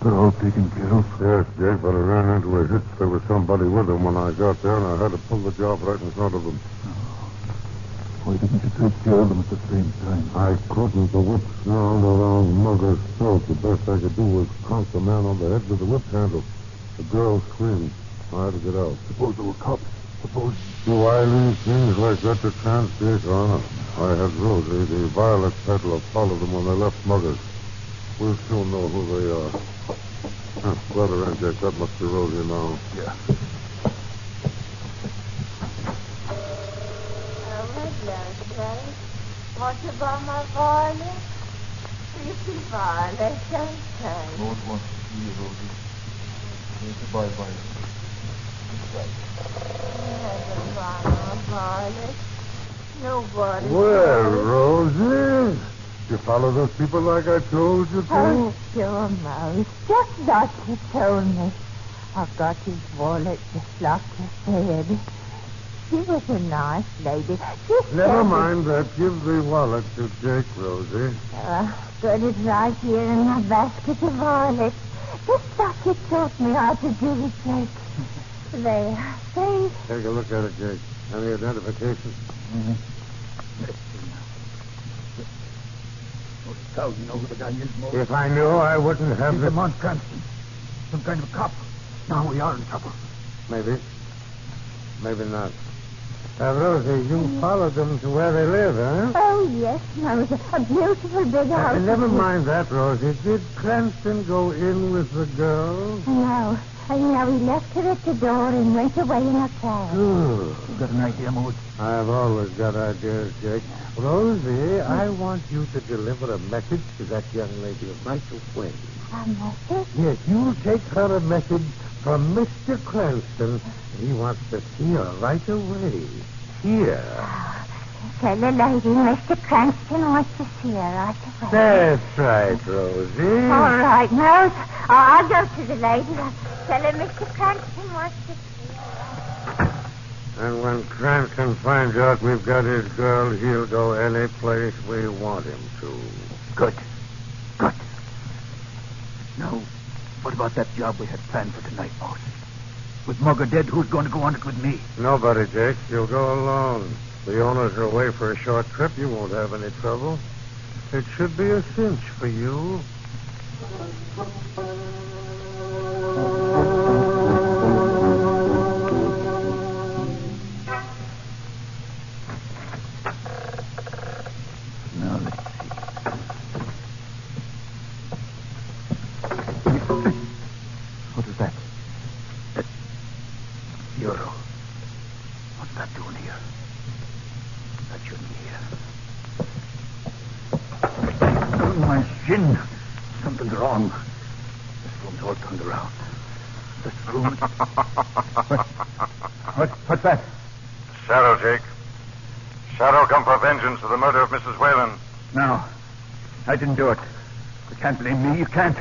They're all taken care of. Yes, Jake, but I ran into a hitch. There was somebody with them when I got there, and I had to pull the job right in front of them. Why didn't you take care of them at the same time? I couldn't. The whip snarled around Mugger's throat. The best I could do was conk the man on the head with the whip handle. The girl screamed. I had to get out. Suppose there were cops. Suppose... Do I leave things like that to chance, Jake? I had Rosie, the violet peddler, follow them when they left Mugger's. We'll soon know who they are. Let her in, Jake. That must be Rosie now. Yeah. What about my violet? Pretty violet, okay. Lord wants to see you, Rosie. Goodbye, Violet. Never mind my violet. Nobody. Well, Rosie, you follow those people like I told you to? Oh, sure, Mouse. Just like you told me. I've got his wallet just like you said. She was a nice lady. Never mind that. Give the wallet to Jake, Rosie. Got it right here in my basket of violets. Just like you taught me how to do it, Jake. There. See? Take a look at it, Jake. Any identification? Mm-hmm. Let's see now. You know who the guy is, Mo? If I knew, I wouldn't have He's Lamont Cranston. Some kind of a cop. Now we are in trouble. Maybe. Maybe not. Rosie, you followed them to where they live, huh? Oh, yes, Mouse. A beautiful big house. Never mind that, Rosie. Did Cranston go in with the girl? No. No, he left her at the door and went away in a cab. Good. You got an idea, Maud? I've always got ideas, Jake. Rosie, I want you to deliver a message to that young lady of mine to win. A message? Yes, you'll take her a message from Mr. Cranston. He wants to see her right away. Here. Tell the lady Mr. Cranston wants to see her right away. That's right, Rosie. All right, Mouse. I'll go to the lady. Tell her Mr. Cranston wants to see her. And when Cranston finds out we've got his girl, he'll go any place we want him to. Good. Good. Now, what about that job we had planned for tonight, Maud? With Mugger dead, who's going to go on it with me? Nobody, Jake. You'll go alone. The owners are away for a short trip. You won't have any trouble. It should be a cinch for you. Now, let's see. What is that? That euro. What's that doing here? That shouldn't be here. Oh, my shin. Something's wrong. This room's all turned around. This room... What's that? Shadow, Jake. Shadow come for vengeance for the murder of Mrs. Whalen. No. I didn't do it. You can't blame me. You can't.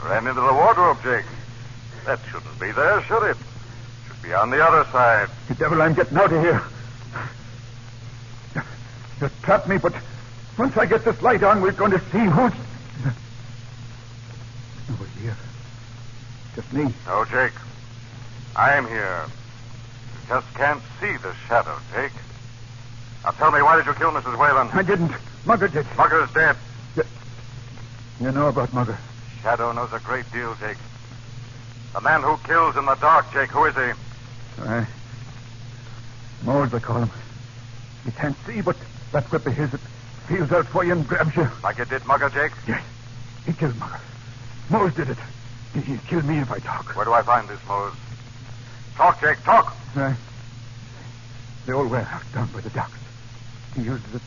Ran into the wardrobe, Jake. That shouldn't be there, should it? Should be on the other side. The devil, I'm getting out of here. Just trap me, but once I get this light on, we're going to see who's... Nobody here. Just me. No, Jake. I am here. You just can't see the shadow, Jake. Now tell me, why did you kill Mrs. Whalen? I didn't. Mugger did. Mugger's dead. You know about Mugger? Shadow knows a great deal, Jake. The man who kills in the dark, Jake, who is he? Moles, I call him. You can't see, but that whip of his, it feels out for you and grabs you. Like it did Mugger, Jake? Yes. He killed Mugger. Moles did it. He'll kill me if I talk. Where do I find this, Mose? Talk, Jake, talk. Right. The old warehouse down by the docks. He uses it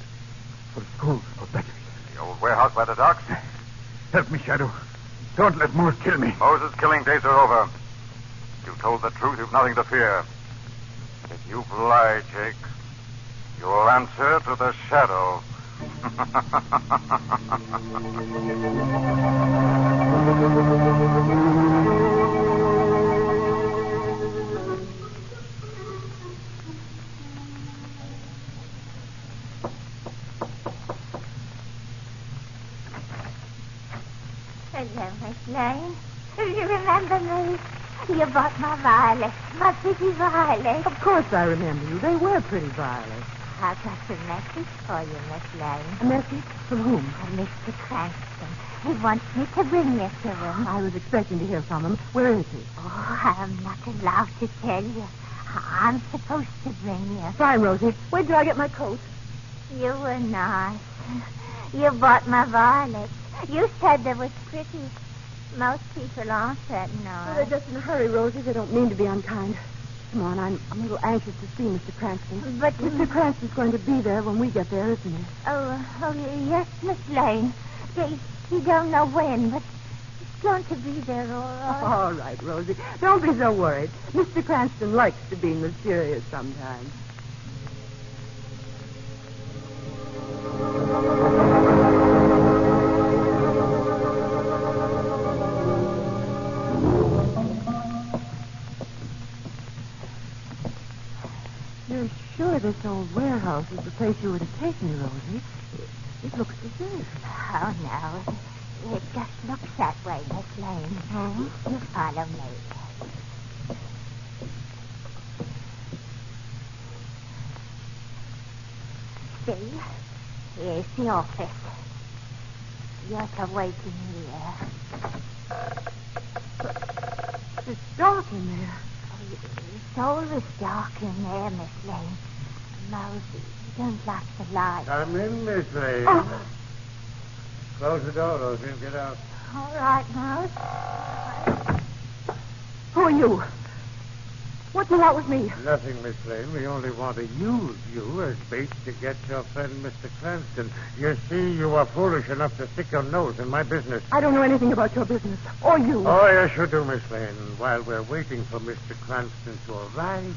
for schools or batteries. The old warehouse by the docks? Help me, Shadow. Don't let Moose kill me. Moses' killing days are over. You told the truth. You've nothing to fear. If you lie, Jake, you'll answer to the shadow. Hello, Miss Lane. You remember me? You bought my violets, my pretty violets. Of course I remember you. They were pretty violets. I've got a message for you, Miss Lane. A message? From whom? From Mr. Cranston. He wants me to bring you to him. I was expecting to hear from him. Where is he? Oh, I'm not allowed to tell you. I'm supposed to bring you. Fine, Rosie. Wait till I get my coat. You were nice. You bought my violets. You said they were pretty. Most people aren't that Well, nice. they're just in a hurry, Rosie. They don't mean to be unkind. Come on, I'm a little anxious to see Mr. Cranston. But Mr. Cranston's going to be there when we get there, isn't he? Oh, yes, Miss Lane. He don't know when, but he's going to be there, all right. All right, Rosie. Don't be so worried. Mr. Cranston likes to be mysterious sometimes. You're sure this old warehouse is the place you were to take me, Rosie? It looks deserted. Oh, no. It just looks that way, Miss Lane. Oh? You follow me. See? Here's the office. You're to wait in here. It's dark in there. It's always dark in there, Miss Lane. Mose, you don't like the light. Come in, Miss Lane. Oh. Close the door, Rosie, and get out. All right, Mose. Who are you? What's the matter with me? Nothing, Miss Lane. We only want to use you as bait to get your friend, Mr. Cranston. You see, you are foolish enough to stick your nose in my business. I don't know anything about your business. Or you. Oh, yes, you do, Miss Lane. While we're waiting for Mr. Cranston to arrive,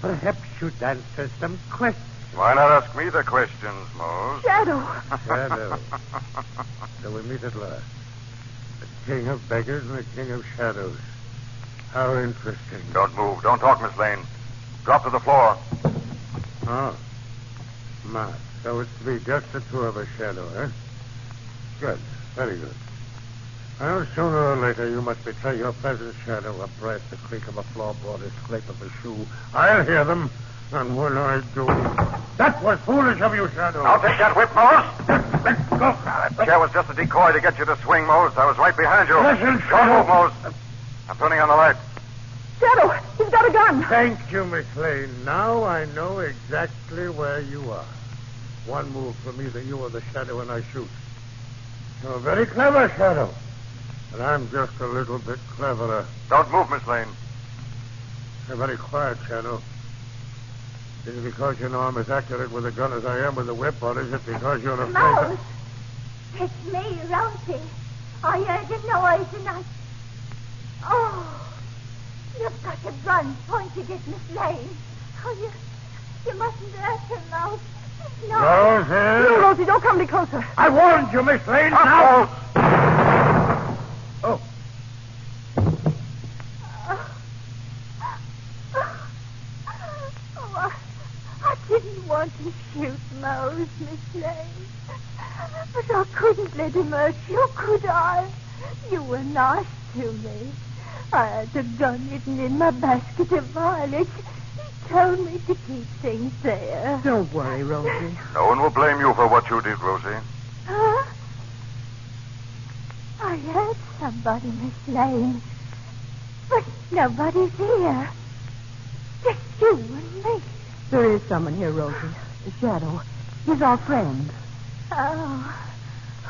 perhaps you'd answer some questions. Why not ask me the questions, Mose? Shadow. Shadow. So we meet at last. The king of beggars and the king of shadows. How interesting. Don't move. Don't talk, Miss Lane. Drop to the floor. Oh. My. So it's to be just the two of us, Shadow, eh? Good. Very good. Well, sooner or later you must betray your presence, Shadow. A breath, the creak of a floorboard, the scrape of a shoe. I'll hear them. And when I do... That was foolish of you, Shadow. I'll take that whip, Mose. Let's go. The chair was just a decoy to get you to swing, Mose. I was right behind you. Listen, Don't Shadow. move, Mose. I'm turning on the light. Shadow, he's got a gun. Thank you, Miss Lane. Now I know exactly where you are. One move from either you or the Shadow and I shoot. You're very clever, Shadow. But I'm just a little bit cleverer. Don't move, Miss Lane. You're very quiet, Shadow. Is it because you know I'm as accurate with a gun as I am with a whip, or is it because you're afraid Mose, of... it's me, Rosie. I heard a noise and I... Oh, you've got a gun pointed at Miss Lane. Oh, you mustn't hurt her, Mose. No. Rosie! No, Rosie, don't come any closer. I warned you, Miss Lane. Now... Oh. I didn't want to shoot Mose, Miss Lane. But I couldn't let him hurt you, could I? You were nice to me. I had the gun hidden in my basket of violets. He told me to keep things there. Don't worry, Rosie. No one will blame you for what you did, Rosie. Huh? I heard somebody, Miss Lane. But nobody's here. Just you and me. There is someone here, Rosie. The Shadow. He's our friend. Oh,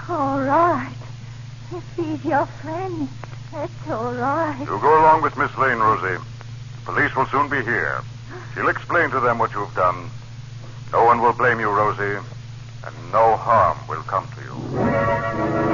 all right. If he's your friend, that's all right. You go along with Miss Lane, Rosie. The police will soon be here. She'll explain to them what you've done. No one will blame you, Rosie, and no harm will come to you.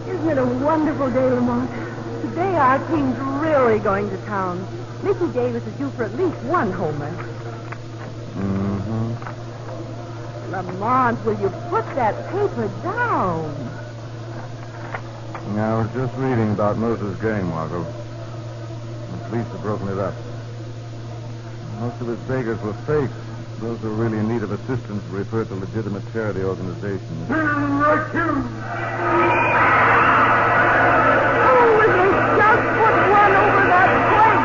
Isn't it a wonderful day, Lamont? Today our team's really going to town. Nicky Davis is due for at least one homer. Mm-hmm. Lamont, will you put that paper down? I was just reading about Moses' gang, Margot. The police have broken it up. Most of his beggars were fakes. Those who are really in need of assistance were referred to legitimate charity organizations. Right you! Oh, will you just put one over that plate?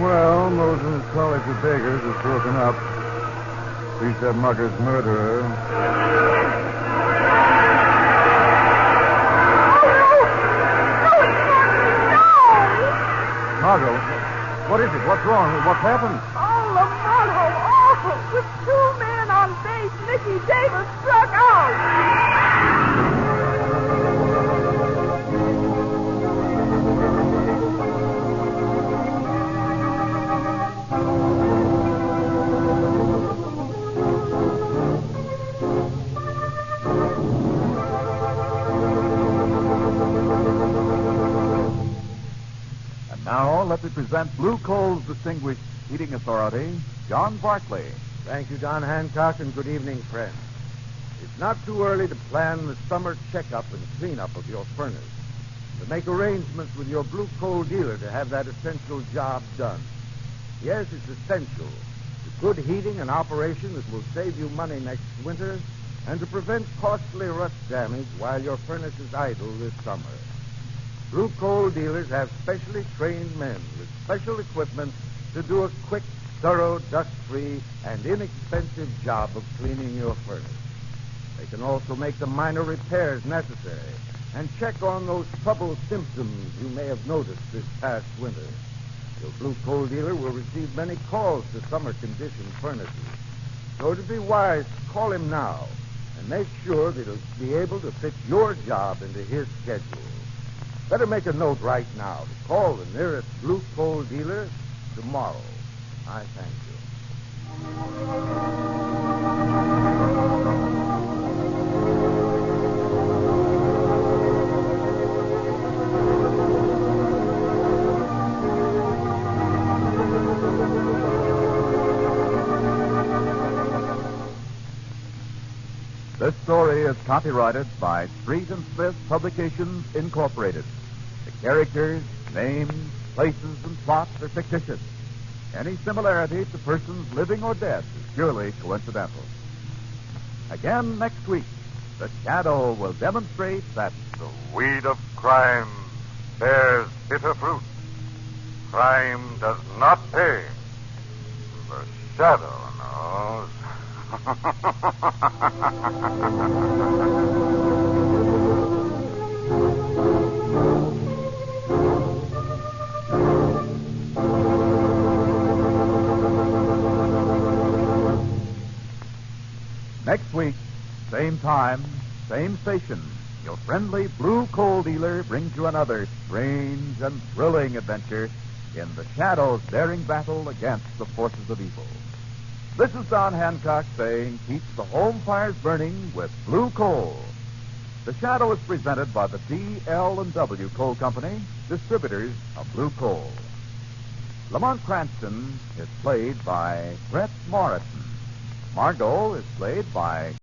Well, Moses' college of beggars is broken up. Precept Mugger's murderer. Margot, what is it? What's wrong? What's happened? Oh, Lamont, how awful. With two men on base, Nicky Davis struck out. Now, let me present Blue Coal's distinguished heating authority, John Barclay. Thank you, Don Hancock, and good evening, friends. It's not too early to plan the summer checkup and cleanup of your furnace, to make arrangements with your Blue Coal dealer to have that essential job done. Yes, it's essential to good heating and operation that will save you money next winter and to prevent costly rust damage while your furnace is idle this summer. Blue Coal dealers have specially trained men with special equipment to do a quick, thorough, dust-free, and inexpensive job of cleaning your furnace. They can also make the minor repairs necessary and check on those trouble symptoms you may have noticed this past winter. Your Blue Coal dealer will receive many calls to summer-conditioned furnaces. So to be wise, call him now and make sure that he'll be able to fit your job into his schedule. Better make a note right now to call the nearest Blue Coal dealer tomorrow. I thank you. This story is copyrighted by Street and Smith Publications, Incorporated. The characters, names, places, and plots are fictitious. Any similarity to persons living or dead is purely coincidental. Again next week, the Shadow will demonstrate that The weed of crime bears bitter fruit. Crime does not pay. The shadow knows. next week, same time, same station, your friendly Blue Coal dealer brings you another strange and thrilling adventure in the Shadow's daring battle against the forces of evil. This is Don Hancock saying, keep the home fires burning with Blue Coal. The Shadow is presented by the D.L.&W. Coal Company, distributors of Blue Coal. Lamont Cranston is played by Brett Morrison. Margot is played by